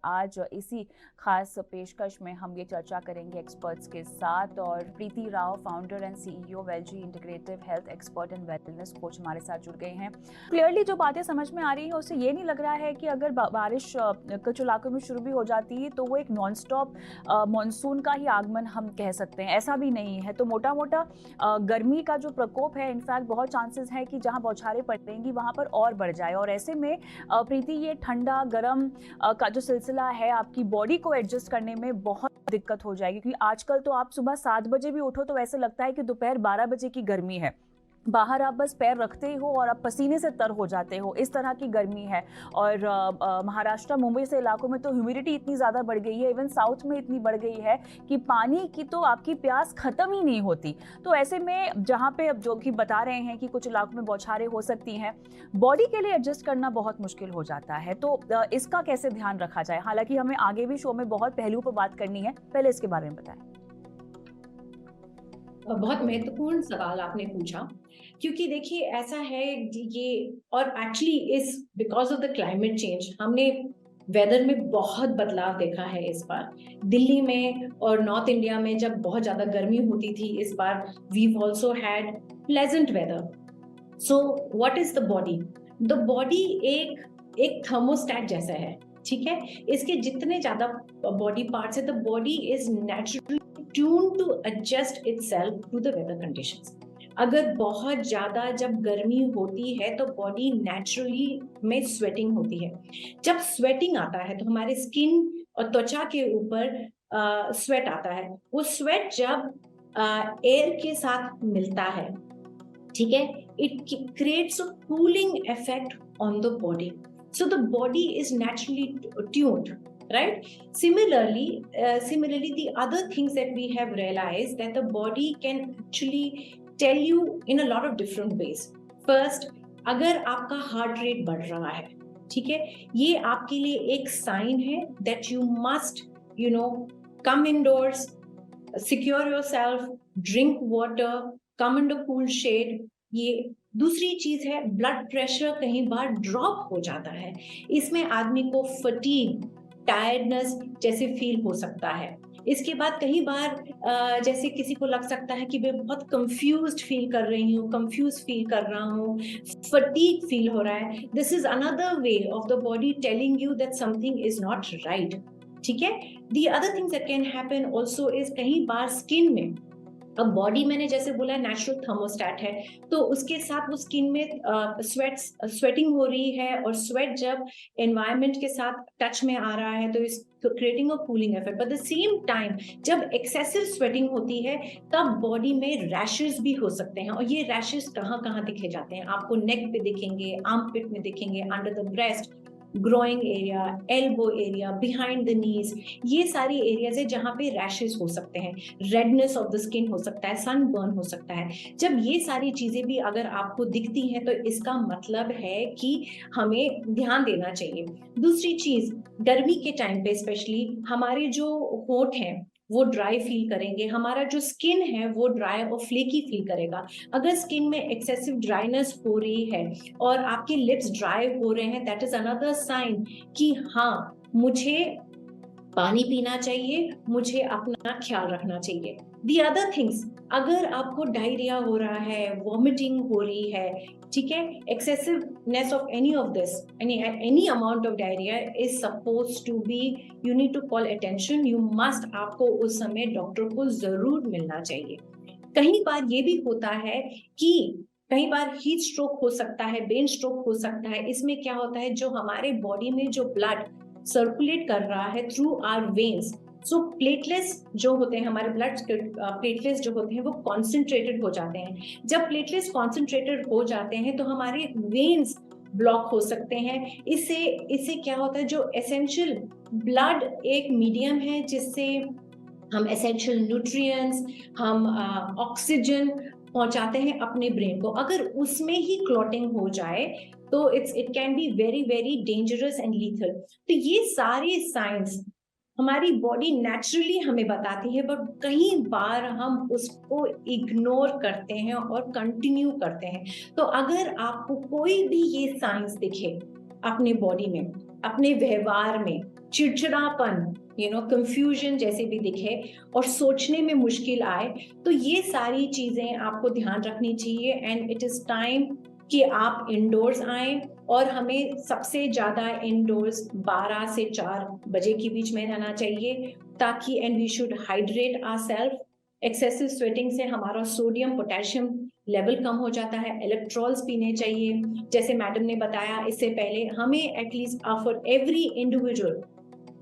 आज इसी खास पेशकश में हम ये चर्चा करेंगे एक्सपर्ट्स के साथ। और Preeti Rao, founder and CEO वेलजी integrative health expert and wellness coach, हमारे साथ जुड़ गए हैं। क्लियरली जो बातें समझ में आ रही है उससे ये नहीं लग रहा है कि अगर बारिश कुछ इलाकों में शुरू भी हो जाती है तो वो एक नॉन स्टॉप मानसून का ही आगमन हम कह सकते हैं, ऐसा भी नहीं है। तो मोटा मोटा गर्मी का जो प्रकोप है, इनफैक्ट बहुत चांसेस है कि जहां बौछारें पड़ेंगी वहां पर और बढ़ जाए। और ऐसे में प्रीति, ये ठंडा गर्म का जो सिलसिला है आपकी बॉडी को एडजस्ट करने में बहुत दिक्कत हो जाएगी, क्योंकि आजकल तो आप सुबह 7 बजे भी उठो तो ऐसे लगता है कि दोपहर 12 बजे की गर्मी है। बाहर आप बस पैर रखते ही हो और आप पसीने से तर हो जाते हो, इस तरह की गर्मी है। और महाराष्ट्र, मुंबई से इलाकों में तो ह्यूमिडिटी इतनी ज़्यादा बढ़ गई है, इवन साउथ में इतनी बढ़ गई है कि पानी की तो आपकी प्यास खत्म ही नहीं होती। तो ऐसे में जहाँ पे अब जो कि बता रहे हैं कि कुछ इलाकों में बौछारें हो सकती हैं, बॉडी के लिए एडजस्ट करना बहुत मुश्किल हो जाता है। तो इसका कैसे ध्यान रखा जाए? हालांकि हमें आगे भी शो में बहुत पहलुओं पर बात करनी है, पहले इसके बारे में बताएं। बहुत महत्वपूर्ण सवाल आपने पूछा, क्योंकि देखिए ऐसा है ये, और एक्चुअली इस because of the climate change हमने वेदर में बहुत बदलाव देखा है इस बार। दिल्ली में और नॉर्थ इंडिया में जब बहुत ज्यादा गर्मी होती थी, इस बार we also had pleasant weather. So what is the body? The body एक थर्मोस्टैट जैसा है, ठीक है। इसके जितने ज्यादा बॉडी पार्ट्स है, the body is naturally tuned to adjust itself to the weather conditions. अगर बहुत ज्यादा जब गर्मी होती है तो बॉडी नेचुरली में स्वेटिंग होती है। जब स्वेटिंग आता है तो हमारे स्किन और त्वचा के ऊपर स्वेट आता है। वो स्वेट जब एयर के साथ मिलता है, ठीक है, it creates a cooling effect on the body. So the body is naturally tuned, right? Similarly, the other things that we have realized that the body can actually tell you in a lot of different ways. First, अगर आपका heart rate बढ़ रहा है, ठीक है, ये आपके लिए एक साइन है that you must, come indoors, secure yourself, drink water, come under cool shade. ये दूसरी चीज है, ब्लड प्रेशर कहीं बार ड्रॉप हो जाता है। इसमें आदमी को फटीग, टायर्डनेस जैसे फील हो सकता है। इसके बाद कई बार जैसे किसी को लग सकता है कि मैं बहुत कंफ्यूज्ड फील कर रही हूँ, कंफ्यूज फील कर रहा हूँ, फटीग फील हो रहा है। This is another way of the body telling you that something is not right, ठीक है। The other things that can happen also is कई बार स्किन में, अब बॉडी मैंने जैसे बोला नेचुरल थर्मोस्टैट है, तो उसके साथ वो स्किन में स्वेटिंग हो रही है, और स्वेट जब एनवायरनमेंट के साथ टच में आ रहा है तो इस creating a cooling effect. But the same time जब एक्सेसिव स्वेटिंग होती है तब बॉडी में रैशेस भी हो सकते हैं। और ये रैशेस कहाँ कहाँ दिखे जाते हैं? आपको नेक पे दिखेंगे, आर्मपिट में दिखेंगे, under the breast, growing area, elbow area, behind the knees. ये सारी एरियाज है जहां पे रैशेस हो सकते हैं, रेडनेस ऑफ द स्किन हो सकता है, सनबर्न हो सकता है। जब ये सारी चीजें भी अगर आपको दिखती हैं तो इसका मतलब है कि हमें ध्यान देना चाहिए। दूसरी चीज, गर्मी के टाइम पे स्पेशली हमारे जो होंठ हैं वो ड्राई फील करेंगे, हमारा जो स्किन है वो ड्राई और फ्लेकी फील करेगा। अगर स्किन में एक्सेसिव ड्राइनेस हो रही है और आपके लिप्स ड्राई हो रहे हैं, दैट इज अनदर साइन कि हाँ, मुझे पानी पीना चाहिए, मुझे अपना ख्याल रखना चाहिए। दी अदर थिंग्स, अगर आपको डायरिया हो रहा है, वॉमिटिंग हो रही है, ठीक है, excessiveness of any of this, any amount of diarrhoea is suppose to be, you need to call attention, you must, आपको उस समय डॉक्टर को जरूर मिलना चाहिए। कई बार ये भी होता है कि कई बार हीट स्ट्रोक हो सकता है, ब्रेन स्ट्रोक हो सकता है। इसमें क्या होता है, जो हमारे बॉडी में जो ब्लड सर्कुलेट कर रहा है through our veins, so platelets जो होते हैं, हमारे ब्लड प्लेटलेट्स जो होते हैं वो कॉन्सेंट्रेटेड हो जाते हैं। जब प्लेटलेट्स कॉन्सेंट्रेटेड हो जाते हैं तो हमारे वेन्स ब्लॉक हो सकते हैं। इससे क्या होता है, जो एसेंशियल ब्लड एक मीडियम है जिससे हम एसेंशियल न्यूट्रिएंट्स, हम ऑक्सीजन पहुंचाते हैं अपने ब्रेन को, अगर उसमें ही क्लॉटिंग हो जाए तो it can be very very dangerous and lethal. तो ये सारे साइंस हमारी बॉडी नेचुरली हमें बताती है, बट कई बार हम उसको इग्नोर करते हैं और कंटिन्यू करते हैं। तो अगर आपको कोई भी ये साइंस दिखे अपने बॉडी में, अपने व्यवहार में चिड़चिड़ापन, कंफ्यूजन जैसे भी दिखे और सोचने में मुश्किल आए, तो ये सारी चीजें आपको ध्यान रखनी चाहिए। एंड इट इज टाइम कि आप इंडोर्स आए, और हमें सबसे ज्यादा इंडोर्स 12 से 4 बजे के बीच में रहना चाहिए, ताकि and we should hydrate ourself. Excessive sweating से हमारा सोडियम पोटेशियम लेवल कम हो जाता है। इलेक्ट्रॉल्स पीने चाहिए, जैसे मैडम ने बताया इससे पहले, हमें at least for every individual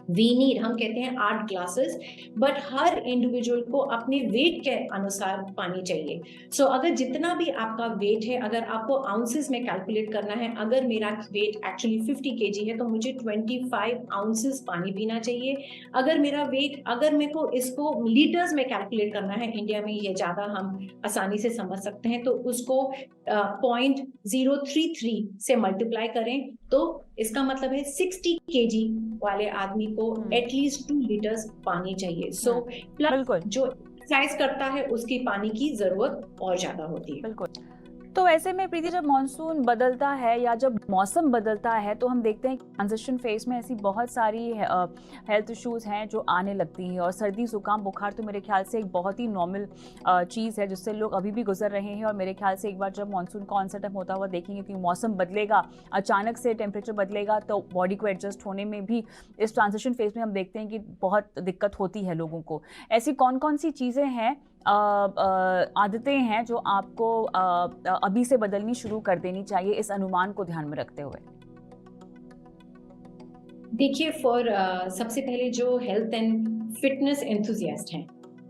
we need, हम कहते हैं 8 ग्लासेस, बट हर इंडिविजुअल को अपने वेट के अनुसार पानी चाहिए। सो अगर जितना भी आपका वेट है, अगर आपको आउंसेस में कैलकुलेट करना है, अगर मेरा वेट एक्चुअली 50 केजी है तो मुझे 25 आउंसेस पानी पीना चाहिए। अगर मेरा वेट, अगर मेरे को इसको लीटर्स में कैलकुलेट करना है, इंडिया में ये ज़्यादा हम आसानी से समझ सकते हैं, तो उसको 0.033 से मल्टीप्लाई करें, तो इसका मतलब है 60 केजी वाले आदमी को एटलीस्ट 2 लीटर्स पानी चाहिए। सो प्लस जो एक्सरसाइज करता है उसकी पानी की जरूरत और ज्यादा होती है। बिल्कुल। तो ऐसे में प्रीति, जब मॉनसून बदलता है या जब मौसम बदलता है तो हम देखते हैं कि ट्रांजिशन फेज में ऐसी बहुत सारी हेल्थ इश्यूज़ हैं जो आने लगती हैं, और सर्दी जुकाम बुखार तो मेरे ख्याल से एक बहुत ही नॉर्मल चीज़ है जिससे लोग अभी भी गुजर रहे हैं। और मेरे ख्याल से एक बार जब मॉनसून का ऑनसेट हम होता हुआ देखेंगे कि मौसम बदलेगा, अचानक से टेम्परेचर बदलेगा, तो बॉडी को एडजस्ट होने में भी इस ट्रांजिशन फेज में हम देखते हैं कि बहुत दिक्कत होती है लोगों को। ऐसी कौन कौन सी चीज़ें हैं, आदतें हैं जो आपको अभी से बदलनी शुरू कर देनी चाहिए, इस अनुमान को ध्यान में रखते हुए? देखिए, सबसे पहले जो हेल्थ एंड फिटनेस एंथुजियास्ट हैं,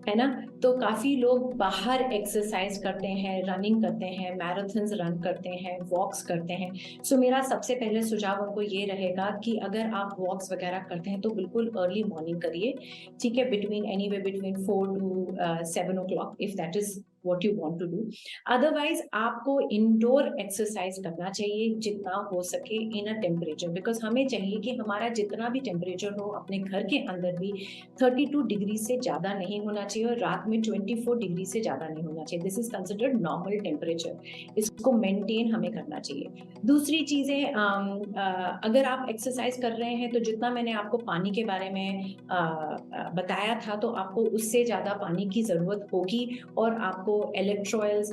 है ना, तो काफ़ी लोग बाहर एक्सरसाइज करते हैं, रनिंग करते हैं, मैराथन्स रन करते हैं, वॉक्स करते हैं। सो मेरा सबसे पहले सुझाव उनको ये रहेगा कि अगर आप वॉक्स वगैरह करते हैं तो बिल्कुल अर्ली मॉर्निंग करिए, ठीक है, between 4 to 7 o'clock, if that is what you want to do. Otherwise आपको इंडोर एक्सरसाइज करना चाहिए जितना हो सके इन अ टेम्परेचर, बिकॉज हमें चाहिए कि हमारा जितना भी टेम्परेचर हो अपने घर के अंदर भी 32 डिग्री से ज़्यादा नहीं होना चाहिए, और रात में 24 डिग्री से ज़्यादा नहीं होना चाहिए। This is considered normal temperature, इसको मेंटेन हमें करना चाहिए। दूसरी चीज़ें, अगर आप एक्सरसाइज कर रहे हैं तो जितना मैंने आपको पानी के बारे में बताया था, तो आपको उससे ज़्यादा पानी की ज़रूरत होगी, और आपको इलेक्ट्रोलाइट्स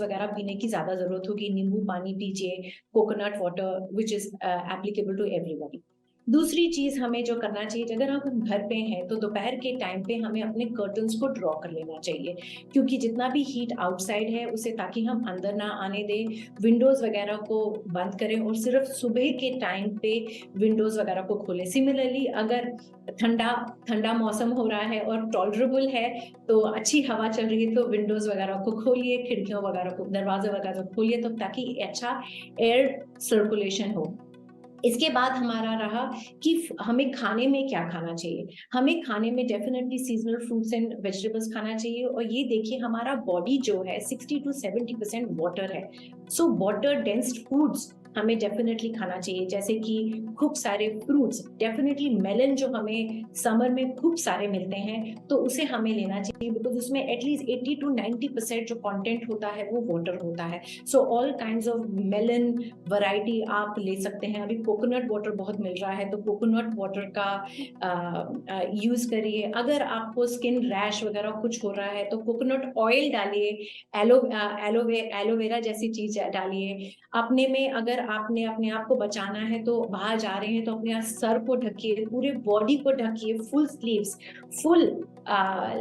वगैरह पीने की ज़्यादा ज़रूरत होगी। नींबू पानी पीजिए, coconut water, which is applicable to everybody. दूसरी चीज़ हमें जो करना चाहिए, अगर हम घर पे हैं तो दोपहर के टाइम पे हमें अपने कर्टन्स को ड्रॉ कर लेना चाहिए, क्योंकि जितना भी हीट आउटसाइड है उसे ताकि हम अंदर ना आने दें, विंडोज़ वगैरह को बंद करें, और सिर्फ सुबह के टाइम पे विंडोज़ वगैरह को खोलें। सिमिलरली अगर ठंडा मौसम हो रहा है और टॉलरेबल है, तो अच्छी हवा चल रही है, तो विंडोज़ वगैरह को खोलिए, खिड़कियों वगैरह को, दरवाजे वगैरह खोलिए, तो ताकि अच्छा एयर सर्कुलेशन हो। इसके बाद हमारा रहा कि हमें खाने में क्या खाना चाहिए। हमें खाने में definitely seasonal fruits and vegetables खाना चाहिए, और ये देखिए हमारा बॉडी जो है 60 to 70% वाटर है। सो वाटर डेंस फूड्स हमें डेफिनेटली खाना चाहिए, जैसे कि खूब सारे फ्रूट्स, डेफिनेटली मेलन जो हमें समर में खूब सारे मिलते हैं, तो उसे हमें लेना चाहिए, बिकॉज उसमें एटलीस्ट 80 to 90% जो कंटेंट होता है वो वाटर होता है। So all kinds of melon variety आप ले सकते हैं। अभी कोकोनट वाटर बहुत मिल रहा है, तो कोकोनट वाटर का यूज़ करिए। अगर आपको स्किन रैश वगैरह कुछ हो रहा है तो कोकोनट ऑयल डालिए, एलोवेरा जैसी चीज़ डालिए। अपने में अगर आपने अपने आप को बचाना है तो बाहर जा रहे हैं तो अपने सर को ढकिए, पूरे बॉडी को ढकिए, फुल स्लीव्स, फुल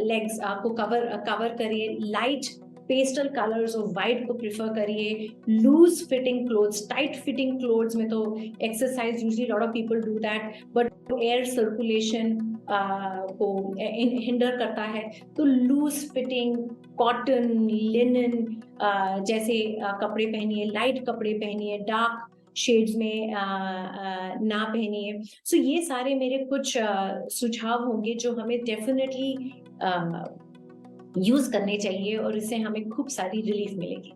लेग्स आपको कवर करिए, लाइट पेस्टल कलर्स और वाइट को प्रिफर करिए, loose fitting clothes, tight fitting clothes में तो exercise usually lot of people do that, but air circulation को हिंडर करता है, तो लूज फिटिंग कॉटन, लिनन जैसे कपड़े पहनिए, लाइट कपड़े पहनिए, डार्क शेड्स में ना पहनिए। सो ये सारे मेरे कुछ सुझाव होंगे जो हमें डेफिनेटली यूज करने चाहिए, और इससे हमें खूब सारी रिलीफ मिलेगी।